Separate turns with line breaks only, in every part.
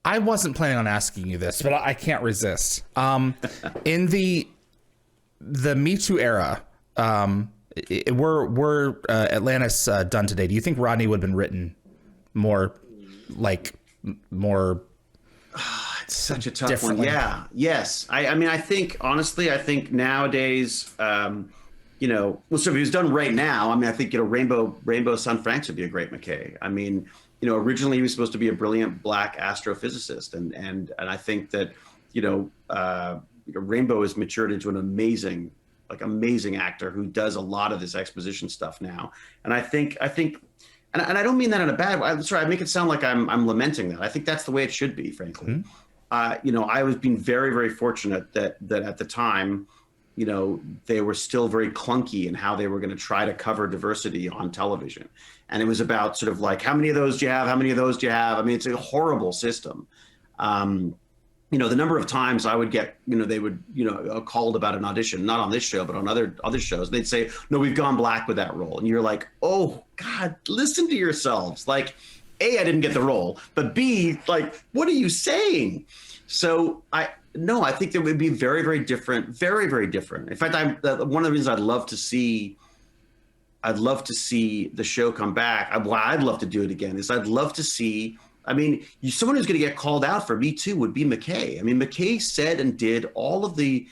I wasn't planning on asking you this, but I can't resist. In the Me Too era, were Atlantis done today? Do you think Rodney would have been written more?
It's such a tough one. Yeah. Yes. I mean, I think honestly, nowadays, so if he was done right now, I mean, I think, Rainbow Sun Franks would be a great McKay. I mean, originally he was supposed to be a brilliant black astrophysicist. And I think that, Rainbow has matured into an amazing actor who does a lot of this exposition stuff now. And I think, and I don't mean that in a bad way. Sorry, I make it sound like I'm lamenting that. I think that's the way it should be, frankly. Mm-hmm. I was being very, very fortunate that at the time, they were still very clunky in how they were going to try to cover diversity on television. And it was about sort of like, how many of those do you have? How many of those do you have? I mean, it's a horrible system. The number of times I would get, they would, called about an audition, not on this show, but on other shows. They'd say, no, we've gone black with that role. And you're like, oh, God, listen to yourselves. Like, A, I didn't get the role, but B, like, what are you saying? So I think there would be very, very different, very, very different. In fact, one of the reasons I'd love to see the show come back. Why I'd love to do it again is I'd love to see. I mean, someone who's going to get called out for Me Too would be McKay. I mean, McKay said and did all of the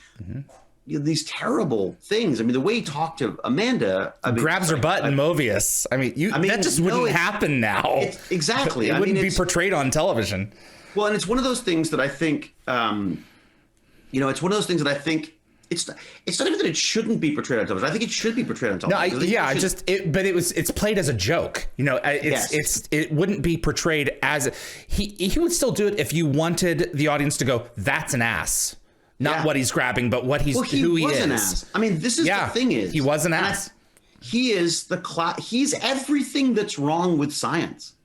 these terrible things. I mean, the way he talked to Amanda,
grabs her butt in Mobius. I mean, that just wouldn't happen now.
Exactly.
It wouldn't be portrayed on television.
Well, and it's one of those things that I think, it's one of those things that I think it's not even that it shouldn't be portrayed on television. I think it should be portrayed on television. But it's played as a joke. It wouldn't be portrayed as he would still do it if you wanted the audience to go, that's an ass. Not what he's grabbing, but who he is. An ass. I mean, this is the thing is.
He was an ass.
He is he's everything that's wrong with science.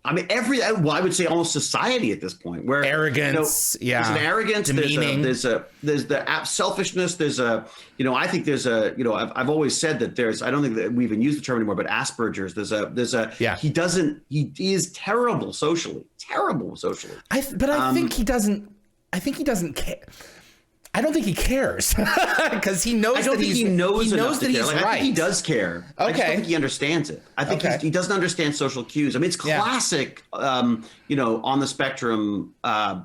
I mean, I would say almost society at this point, where
arrogance,
there's an arrogance,
demeaning.
there's the selfishness, I think I've always said that I don't think that we even use the term anymore, but Asperger's, he is terrible socially. I think he doesn't care. I don't think he cares because he knows. I don't think he knows that he's right. I think he does care.
Okay.
I just don't think he understands it. I think he doesn't understand social cues. I mean, it's classic, on the spectrum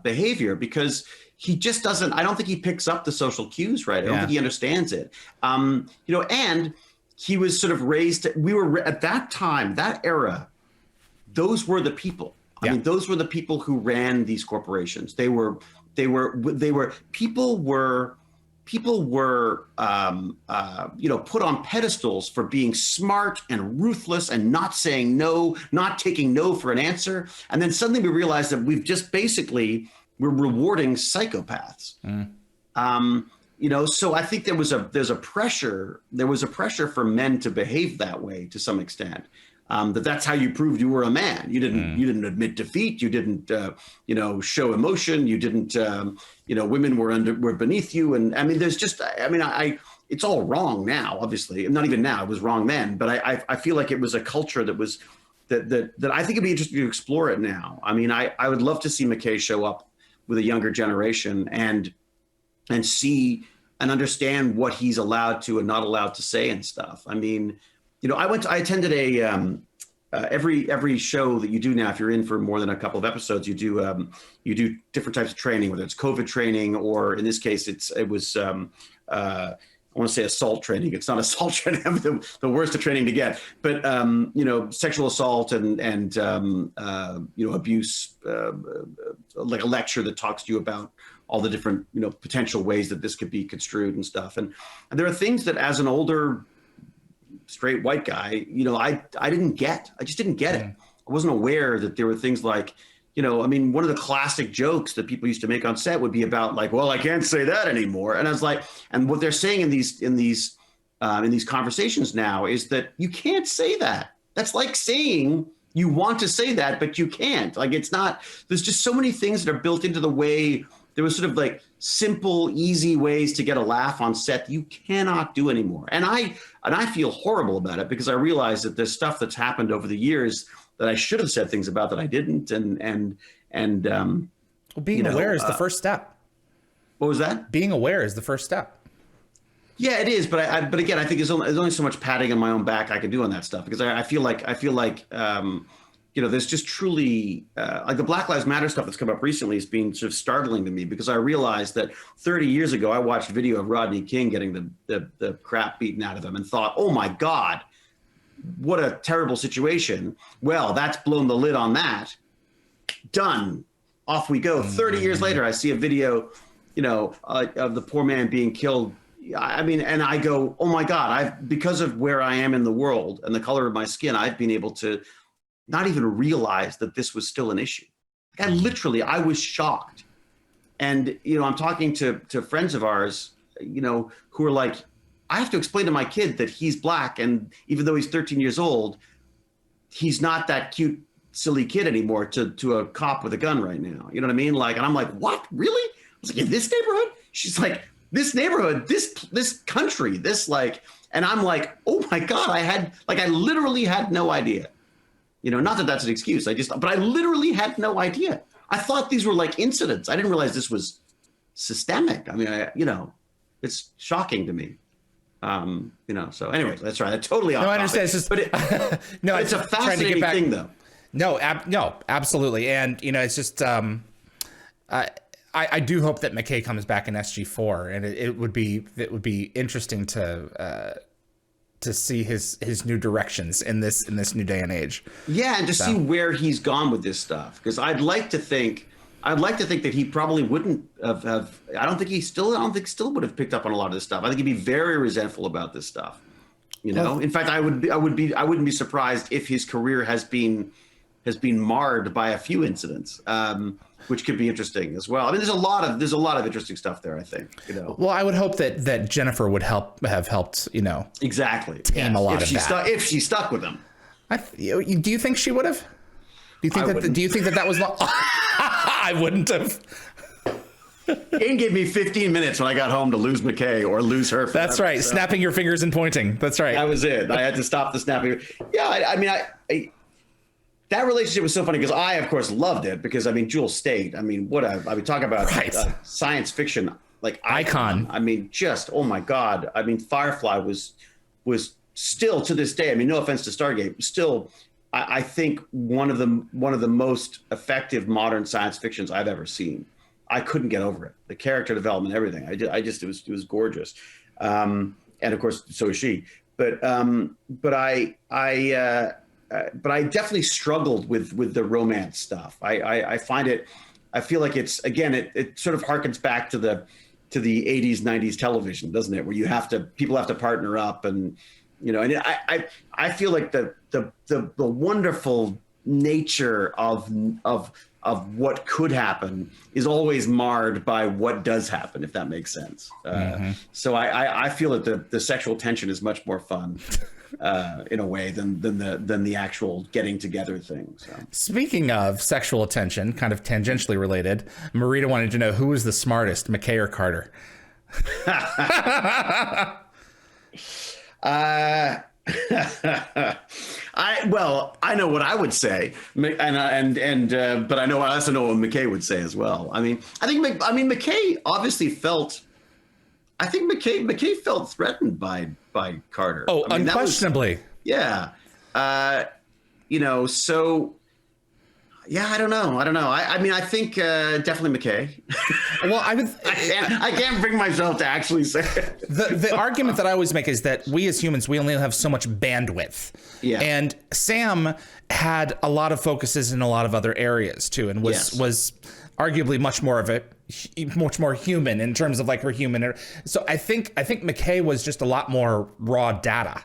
behavior, because he just doesn't. I don't think he picks up the social cues right. I don't think he understands it. And he was sort of raised. We were at that time, that era. Those were the people. I mean, those were the people who ran these corporations. People were put on pedestals for being smart and ruthless and not saying no, not taking no for an answer. And then suddenly we realized that we're rewarding psychopaths. So I think there's a pressure for men to behave that way to some extent. That's how you proved you were a man. You didn't admit defeat. You didn't, show emotion. You didn't, women were beneath you. And I mean, it's all wrong now, obviously. Not even now, it was wrong then. But I feel like it was a culture that was, that I think it'd be interesting to explore it now. I mean, I would love to see McKay show up with a younger generation and see and understand what he's allowed to and not allowed to say and stuff. I mean, I attended every show that you do now. If you're in for more than a couple of episodes, you do different types of training, whether it's COVID training or in this case, it was I want to say assault training. It's not assault training. I mean, the worst of training to get, but sexual assault and abuse, like a lecture that talks to you about all the different potential ways that this could be construed and stuff. And there are things that as an older straight white guy, I didn't get. I just didn't get it. I wasn't aware that there were things like, one of the classic jokes that people used to make on set would be about like, well, I can't say that anymore. And I was like, and what they're saying in these conversations now is that you can't say that. That's like saying you want to say that, but you can't. Like, it's not. There's just so many things that are built into the way. There was sort of like simple, easy ways to get a laugh on set that you cannot do anymore. And I feel horrible about it because I realize that there's stuff that's happened over the years that I should have said things about that I didn't. And
Well, being aware is the first step.
What was that?
Being aware is the first step.
Yeah, it is. But but again, I think there's only so much patting on my own back I can do on that stuff, because I feel like there's just truly like the Black Lives Matter stuff that's come up recently is being sort of startling to me, because I realized that 30 years ago I watched video of Rodney King getting the crap beaten out of him and thought, oh my God, what a terrible situation. Well, that's blown the lid on that. Done. Off we go. 30 years later, I see a video, of the poor man being killed. I mean, and I go, oh my God, because of where I am in the world and the color of my skin, I've been able to not even realize that this was still an issue. I was shocked. And, I'm talking to friends of ours, who are like, I have to explain to my kid that he's Black. And even though he's 13 years old, he's not that cute, silly kid anymore to a cop with a gun right now. You know what I mean? Like, and I'm like, what? Really? I was like, in this neighborhood? She's like, this neighborhood, this country, this like, and I'm like, oh my God, I literally had no idea. Not that that's an excuse. But I literally had no idea. I thought these were like incidents. I didn't realize this was systemic. I mean, it's shocking to me. So anyway, that's right. I totally off.
No, I understand. It's just,
but it's a fascinating thing though.
No, absolutely. And, it's just, I do hope that McKay comes back in SG4, and it would be interesting to see his new directions in this new day and age.
Yeah, and to see where he's gone with this stuff, because I'd like to think that he probably wouldn't have. I don't think still would have picked up on a lot of this stuff. I think he'd be very resentful about this stuff. In fact, I wouldn't be surprised if his career has been marred by a few incidents, which could be interesting as well. I mean, there's a lot of interesting stuff there, I think.
Well, I would hope that Jennifer would have helped.
Exactly.
Tame a lot of that.
If she stuck with him.
Do you think she would have? Do you think that was? I wouldn't have.
Kane gave me 15 minutes when I got home to lose McKay or lose her.
That's right. So. Snapping your fingers and pointing. That's right.
That was it. I had to stop the snapping. Yeah, that relationship was so funny because I, of course, loved it because, Jewel State. Talk about science fiction, like icon. Just, oh my God. Firefly was still to this day. No offense to Stargate, still, I think one of the most effective modern science fictions I've ever seen. I couldn't get over it. The character development, everything. It was gorgeous. And of course, so is she. But I definitely struggled with the romance stuff. I find it. I feel like it's, again, it sort of harkens back to the 80s, 90s television, doesn't it? Where people have to partner up, and and I feel like the wonderful nature of what could happen is always marred by what does happen, if that makes sense. So I feel that the sexual tension is much more fun in a way than the actual getting together thing. So. Speaking
of sexual tension, kind of tangentially related, Marita wanted to know who was the smartest, McKay or Carter?
I know what I would say, but I also know what McKay would say as well. McKay obviously felt. I think McKay felt threatened by Carter.
Oh, unquestionably.
Yeah. So. Yeah, I don't know. I think definitely McKay.
Well,
I can't bring myself to actually say it.
The argument that I always make is that we as humans, we only have so much bandwidth. Yeah. And Sam had a lot of focuses in a lot of other areas too, and was arguably much more human in terms of like her human. So I think McKay was just a lot more raw data.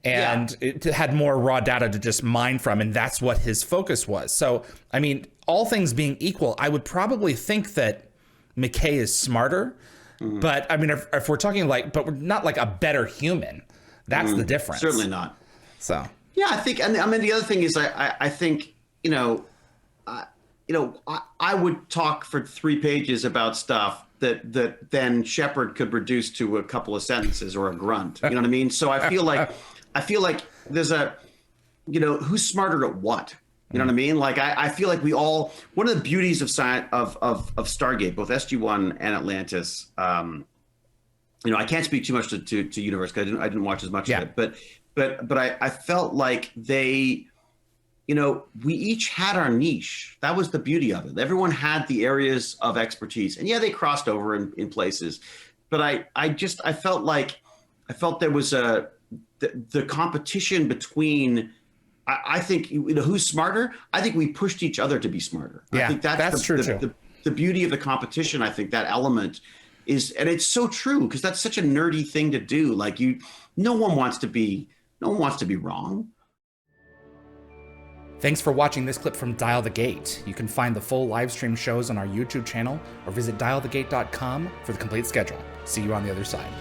And it had more raw data to just mine from, and that's what his focus was. So, all things being equal, I would probably think that McKay is smarter. But if we're talking but we're not like a better human. That's the difference.
Certainly not.
So
yeah, I think, and the other thing is, I think I would talk for 3 pages about stuff that then Shepard could reduce to a couple of sentences or a grunt. You know what I mean? So I feel like there's who's smarter at what? You know what I mean? Like I feel like we all, one of the beauties of Stargate, both SG-1 and Atlantis, you know, I can't speak too much to Universe because I didn't watch as much of it, but I felt like they, you know, we each had our niche. That was the beauty of it. Everyone had the areas of expertise, and yeah, they crossed over in places, but I felt there was the competition between. I think, you know, who's smarter? I think we pushed each other to be smarter.
Yeah,
I think that's
true.
The beauty of the competition. I think that element is, and it's so true because that's such a nerdy thing to do. Like no one wants to be wrong.
Thanks for watching this clip from Dial the Gate. You can find the full live stream shows on our YouTube channel or visit dialthegate.com for the complete schedule. See you on the other side.